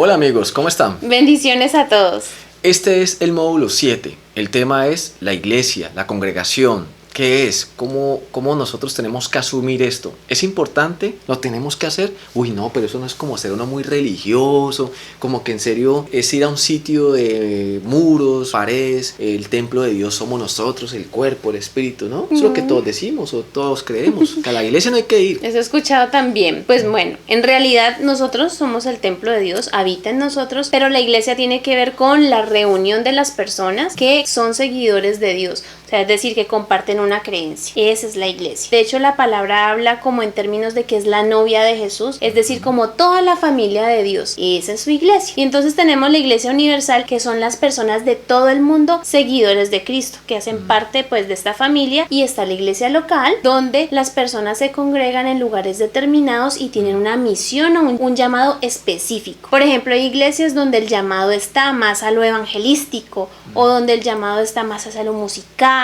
Hola amigos, ¿cómo están? Bendiciones a todos. Este es el módulo 7. El tema es la iglesia, la congregación. ¿Qué es? ¿Cómo nosotros tenemos que asumir esto? ¿Es importante? ¿Lo tenemos que hacer? Uy, no, pero eso no es como ser uno muy religioso, como que en serio es ir a un sitio de muros, paredes, el templo de Dios somos nosotros, el cuerpo, el espíritu, ¿no? Eso es lo que todos decimos o todos creemos, que a la iglesia no hay que ir. Eso he escuchado también. Pues bueno, en realidad nosotros somos el templo de Dios, habita en nosotros, pero la iglesia tiene que ver con la reunión de las personas que son seguidores de Dios. O sea, es decir, que comparten una creencia. Esa es la iglesia. De hecho, la palabra habla como en términos de que es la novia de Jesús, es decir, como toda la familia de Dios. Esa es su iglesia. Y entonces tenemos la iglesia universal, que son las personas de todo el mundo, seguidores de Cristo, que hacen parte pues de esta familia. Y está la iglesia local, donde las personas se congregan en lugares determinados y tienen una misión o un llamado específico. Por ejemplo, hay iglesias donde el llamado está más a lo evangelístico, o donde el llamado está más hacia lo musical,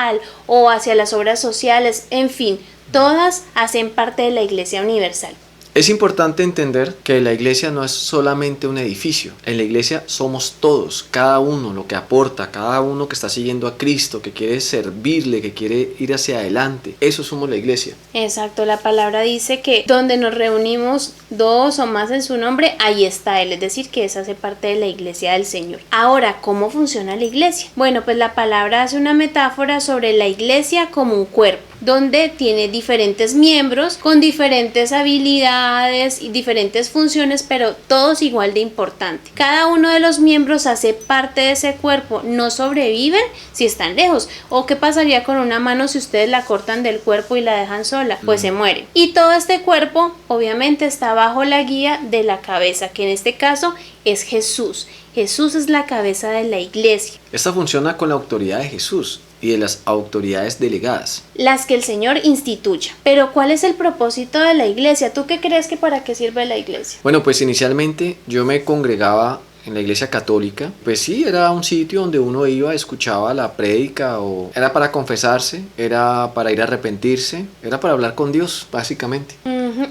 o hacia las obras sociales, en fin, todas hacen parte de la iglesia universal. Es importante entender que la iglesia no es solamente un edificio. En la iglesia somos todos, cada uno lo que aporta, cada uno que está siguiendo a Cristo, que quiere servirle, que quiere ir hacia adelante. Eso somos la iglesia. Exacto, la palabra dice que donde nos reunimos dos o más en su nombre, ahí está Él, es decir, que esa hace parte de la iglesia del Señor. Ahora, ¿cómo funciona la iglesia? Bueno, pues la palabra hace una metáfora sobre la iglesia como un cuerpo, donde tiene diferentes miembros con diferentes habilidades y diferentes funciones, pero todos igual de importantes. Cada uno de los miembros hace parte de ese cuerpo, no sobreviven si están lejos. ¿O qué pasaría con una mano si ustedes la cortan del cuerpo y la dejan sola? Pues se muere. Y todo este cuerpo obviamente está bajo la guía de la cabeza, que en este caso es Jesús. Jesús es la cabeza de la iglesia. Esta funciona con la autoridad de Jesús y de las autoridades delegadas, las que el Señor instituya. Pero ¿cuál es el propósito de la iglesia? ¿Tú qué crees que para qué sirve la iglesia? Bueno, pues inicialmente yo me congregaba en la iglesia católica. Pues sí, era un sitio donde uno iba, escuchaba la prédica, o era para confesarse, era para ir a arrepentirse, era para hablar con Dios, básicamente.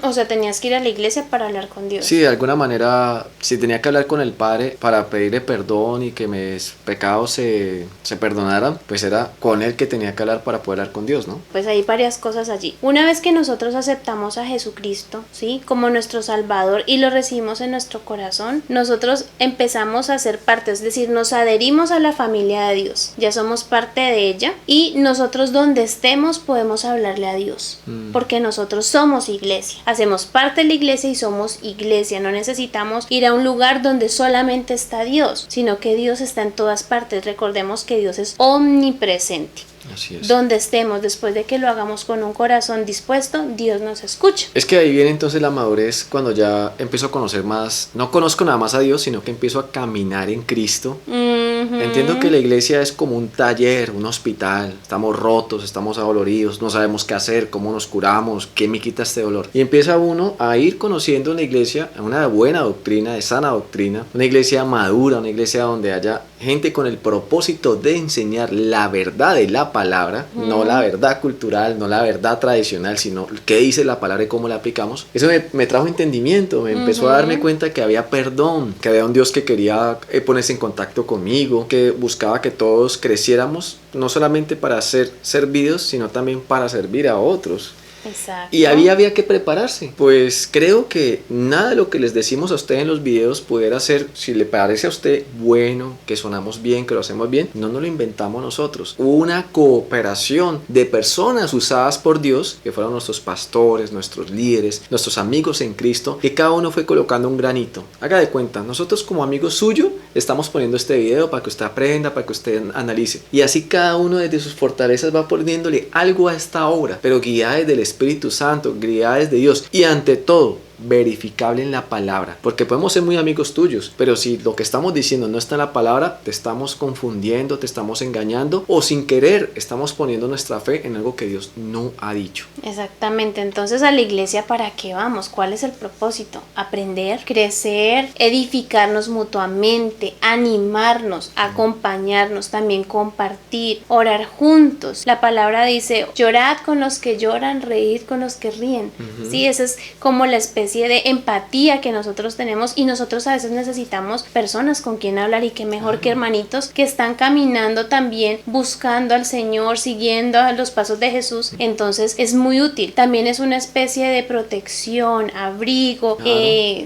O sea, tenías que ir a la iglesia para hablar con Dios. Sí, de alguna manera, si tenía que hablar con el Padre para pedirle perdón y que mis pecados se perdonaran, pues era con Él que tenía que hablar para poder hablar con Dios, ¿no? Pues hay varias cosas allí. Una vez que nosotros aceptamos a Jesucristo, ¿sí?, como nuestro Salvador y lo recibimos en nuestro corazón, nosotros empezamos a ser parte, es decir, nos adherimos a la familia de Dios. Ya somos parte de ella y nosotros donde estemos podemos hablarle a Dios, porque nosotros somos iglesia. Hacemos parte de la iglesia y somos iglesia. No necesitamos ir a un lugar donde solamente está Dios, sino que Dios está en todas partes. Recordemos que Dios es omnipresente. Así es. Donde estemos, después de que lo hagamos con un corazón dispuesto, Dios nos escucha. Es que ahí viene entonces la madurez, cuando ya empiezo a conocer más, no conozco nada más a Dios, sino que empiezo a caminar en Cristo. Entiendo que la iglesia es como un taller, un hospital. Estamos rotos, estamos adoloridos, no sabemos qué hacer, cómo nos curamos, qué me quita este dolor. Y empieza uno a ir conociendo en la iglesia una buena doctrina, de sana doctrina, una iglesia madura, una iglesia donde haya gente con el propósito de enseñar la verdad de la palabra, no la verdad cultural, no la verdad tradicional, sino qué dice la palabra y cómo la aplicamos. Eso me trajo entendimiento, me empezó a darme cuenta que había perdón, que había un Dios que quería ponerse en contacto conmigo, que buscaba que todos creciéramos, no solamente para ser servidos, sino también para servir a otros. Exacto. Y había que prepararse. Pues creo que nada de lo que les decimos a usted en los videos pudiera ser, si le parece a usted bueno, que sonamos bien, que lo hacemos bien, no nos lo inventamos nosotros. Hubo una cooperación de personas usadas por Dios, que fueron nuestros pastores, nuestros líderes, nuestros amigos en Cristo, que cada uno fue colocando un granito. Haga de cuenta, nosotros como amigos suyos estamos poniendo este video para que usted aprenda, para que usted analice. Y así cada uno desde sus fortalezas va poniéndole algo a esta obra, pero guiada desde el Espíritu Santo, guiada desde Dios. Y ante todo, verificable en la palabra, porque podemos ser muy amigos tuyos, pero si lo que estamos diciendo no está en la palabra, te estamos confundiendo, te estamos engañando, o sin querer estamos poniendo nuestra fe en algo que Dios no ha dicho. Exactamente. Entonces, a la iglesia, ¿para qué vamos? ¿Cuál es el propósito? Aprender, crecer, edificarnos mutuamente, animarnos, acompañarnos, también compartir, orar juntos. La palabra dice: llorad con los que lloran, reíd con los que ríen. Sí, esa es como la especie especie de empatía que nosotros tenemos, y nosotros a veces necesitamos personas con quien hablar, y qué mejor que hermanitos que están caminando también buscando al Señor, siguiendo a los pasos de Jesús. Entonces es muy útil, también es una especie de protección, abrigo.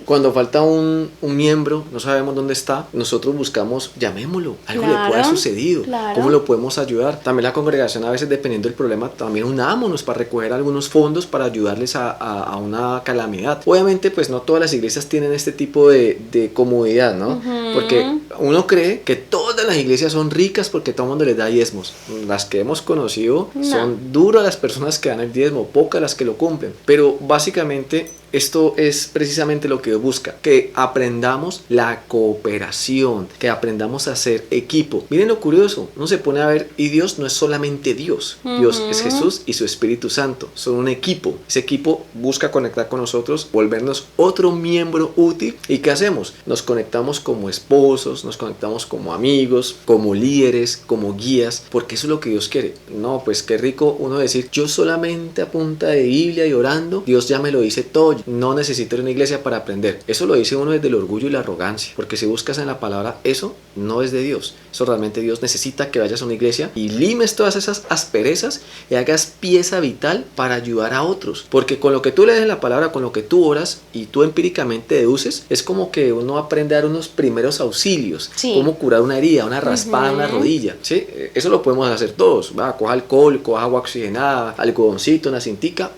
Cuando falta un miembro, no sabemos dónde está, nosotros buscamos, llamémoslo, algo le puede haber sucedido, cómo lo podemos ayudar. También la congregación, a veces dependiendo del problema, también unámonos para recoger algunos fondos para ayudarles a una calamidad. Obviamente pues no todas las iglesias tienen este tipo de comodidad, ¿no? Porque uno cree que todas las iglesias son ricas porque todo el mundo les da diezmos. Las que hemos conocido son duras las personas que dan el diezmo, pocas las que lo cumplen. Pero básicamente esto es precisamente lo que Dios busca, que aprendamos la cooperación, que aprendamos a ser equipo. Miren lo curioso, uno se pone a ver, y Dios no es solamente Dios, Dios es Jesús y su Espíritu Santo, son un equipo. Ese equipo busca conectar con nosotros, volvernos otro miembro útil. ¿Y qué hacemos? Nos conectamos como esposos, nos conectamos como amigos, como líderes, como guías, porque eso es lo que Dios quiere. No, pues qué rico uno decir, yo solamente a punta de Biblia y orando, Dios ya me lo dice todo. No necesito ir a una iglesia para aprender. Eso lo dice uno desde el orgullo y la arrogancia, porque si buscas en la palabra, eso no es de Dios. Eso realmente Dios necesita que vayas a una iglesia y limes todas esas asperezas y hagas pieza vital para ayudar a otros, porque con lo que tú lees en la palabra, con lo que tú oras y tú empíricamente deduces, es como que uno aprende a dar unos primeros auxilios, cómo curar una herida, una raspada en la rodilla, ¿sí? Eso lo podemos hacer todos. Coja alcohol, coja agua oxigenada, algodoncito, una cintica,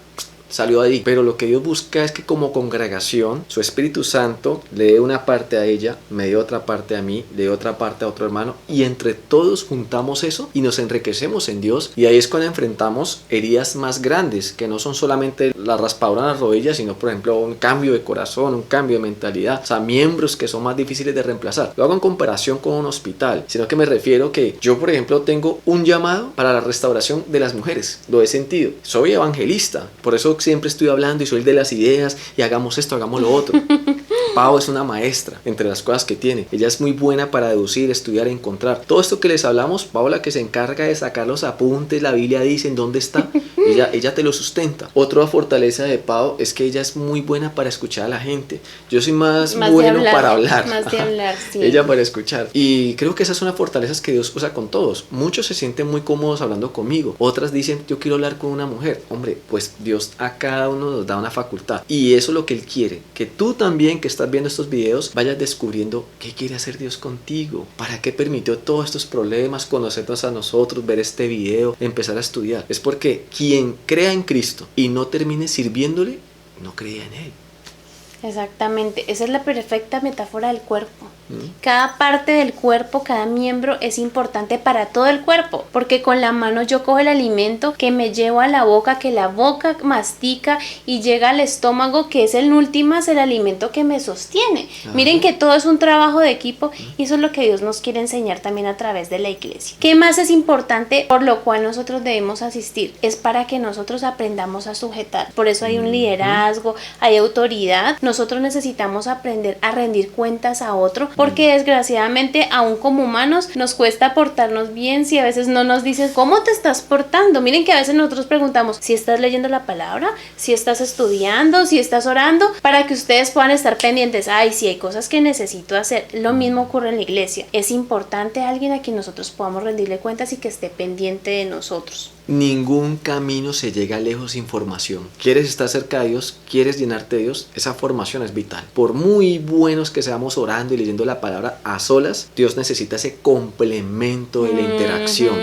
salió ahí. Pero lo que Dios busca es que como congregación, su Espíritu Santo le dé una parte a ella, me dé otra parte a mí, le dé otra parte a otro hermano, y entre todos juntamos eso y nos enriquecemos en Dios. Y ahí es cuando enfrentamos heridas más grandes, que no son solamente la raspadura en las rodillas, sino por ejemplo un cambio de corazón, un cambio de mentalidad, o sea, miembros que son más difíciles de reemplazar. Lo hago en comparación con un hospital, sino que me refiero que yo, por ejemplo, tengo un llamado para la restauración de las mujeres, lo he sentido, soy evangelista, por eso siempre estoy hablando y soy de las ideas y hagamos esto, hagamos lo otro. Pau es una maestra entre las cosas que tiene. Ella es muy buena para deducir, estudiar, encontrar. Todo esto que les hablamos, Pau la que se encarga de sacar los apuntes, la Biblia dice en dónde está. Ella te lo sustenta. Otra fortaleza de Pau es que ella es muy buena para escuchar a la gente. Yo soy más bueno para hablar. Más de hablar, sí. Ella para escuchar. Y creo que esas son las fortalezas que Dios usa con todos. Muchos se sienten muy cómodos hablando conmigo. Otras dicen, yo quiero hablar con una mujer. Hombre, pues Dios a cada uno nos da una facultad. Y eso es lo que Él quiere. Que tú también, que estás viendo estos videos, vayas descubriendo qué quiere hacer Dios contigo. ¿Para qué permitió todos estos problemas? Conocernos a nosotros, ver este video, empezar a estudiar. Es porque quien crea en Cristo y no termine sirviéndole, no creía en Él. Exactamente, esa es la perfecta metáfora del cuerpo. Cada parte del cuerpo, cada miembro es importante para todo el cuerpo, porque con la mano yo cojo el alimento que me llevo a la boca, que la boca mastica y llega al estómago, que es en últimas el alimento que me sostiene. Miren que todo es un trabajo de equipo, y eso es lo que Dios nos quiere enseñar también a través de la iglesia. ¿Qué más es importante por lo cual nosotros debemos asistir? Es para que nosotros aprendamos a sujetar. Por eso hay un liderazgo, hay autoridad. Nosotros necesitamos aprender a rendir cuentas a otro, porque desgraciadamente aún como humanos nos cuesta portarnos bien si a veces no nos dicen cómo te estás portando. Miren que a veces nosotros preguntamos si estás leyendo la palabra, si estás estudiando, si estás orando, para que ustedes puedan estar pendientes. Ay, sí, hay cosas que necesito hacer. Lo mismo ocurre en la iglesia. Es importante alguien a quien nosotros podamos rendirle cuentas y que esté pendiente de nosotros. Ningún camino se llega lejos sin formación. ¿Quieres estar cerca de Dios? ¿Quieres llenarte de Dios? Esa formación es vital. Por muy buenos que seamos orando y leyendo la palabra a solas, Dios necesita ese complemento de la interacción,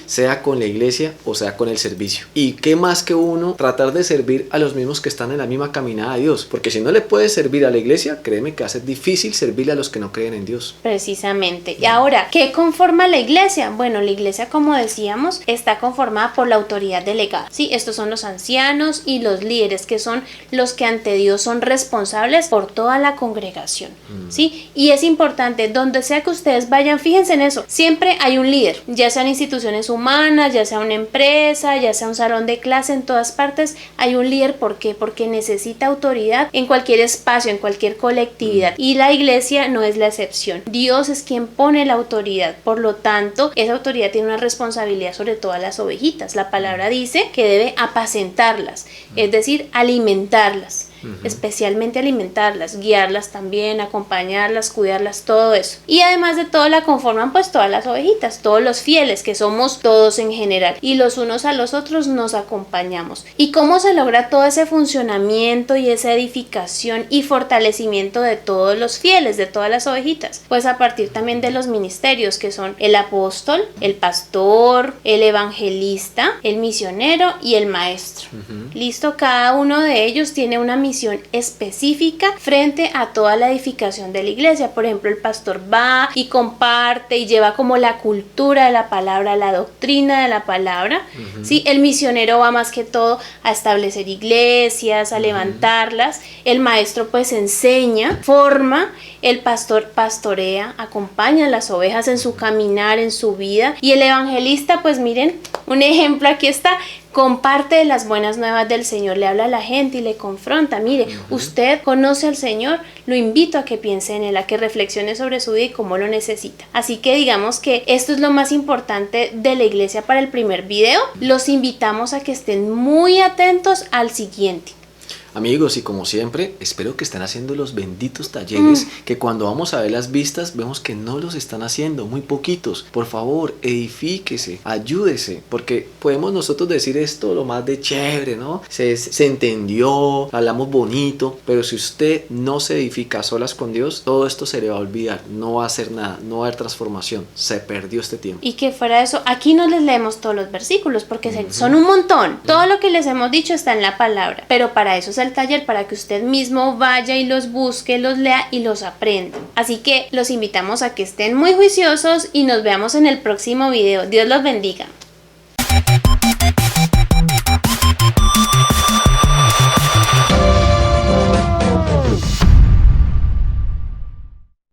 sea con la iglesia o sea con el servicio. ¿Y qué más que uno tratar de servir a los mismos que están en la misma caminada de Dios? Porque si no le puedes servir a la iglesia, créeme que hace difícil servirle a los que no creen en Dios. Precisamente. Y ahora, ¿qué conforma la iglesia? Bueno, la iglesia, como decíamos, está conformada por la autoridad delegada. Sí, estos son los ancianos y los líderes, que son los que ante Dios son responsables por toda la congregación. Sí, y es importante, donde sea que ustedes vayan, fíjense en eso, siempre hay un líder, ya sean instituciones humanas, ya sea una empresa, ya sea un salón de clase, en todas partes hay un líder. ¿Por qué? Porque necesita autoridad en cualquier espacio, en cualquier colectividad, y la iglesia no es la excepción. Dios es quien pone la autoridad, por lo tanto, esa autoridad tiene una responsabilidad sobre todas las ovejitas. La palabra dice que debe apacentarlas, es decir, alimentarlas. especialmente alimentarlas, guiarlas también, acompañarlas, cuidarlas, todo eso. Y además de todo la conforman pues todas las ovejitas, todos los fieles, que somos todos en general, y los unos a los otros nos acompañamos. ¿Y cómo se logra todo ese funcionamiento y esa edificación y fortalecimiento de todos los fieles, de todas las ovejitas? Pues a partir también de los ministerios, que son el apóstol, el pastor, el evangelista, el misionero y el maestro. Listo, cada uno de ellos tiene una misión específica frente a toda la edificación de la iglesia. Por ejemplo, el pastor va y comparte y lleva como la cultura de la palabra, la doctrina de la palabra. ¿Sí? El misionero va más que todo a establecer iglesias, a levantarlas. El maestro pues enseña, forma. El pastor pastorea, acompaña a las ovejas en su caminar, en su vida. Y el evangelista, pues miren, un ejemplo aquí está, comparte las buenas nuevas del Señor, le habla a la gente y le confronta. Mire, usted conoce al Señor, lo invito a que piense en Él, a que reflexione sobre su vida y cómo lo necesita. Así que digamos que esto es lo más importante de la iglesia para el primer video. Los invitamos a que estén muy atentos al siguiente. Amigos, y como siempre, espero que estén haciendo los benditos talleres, que cuando vamos a ver las vistas, vemos que no los están haciendo, muy poquitos. Por favor, edifíquese, ayúdese, porque podemos nosotros decir esto lo más de chévere, ¿no? Se entendió, hablamos bonito, pero si usted no se edifica a solas con Dios, todo esto se le va a olvidar, no va a hacer nada, no va a haber transformación, se perdió este tiempo. Y que fuera de eso, aquí no les leemos todos los versículos, porque son un montón. Todo lo que les hemos dicho está en la palabra, pero para eso es el taller, para que usted mismo vaya y los busque, los lea y los aprenda. Así que los invitamos a que estén muy juiciosos y nos veamos en el próximo video. Dios los bendiga.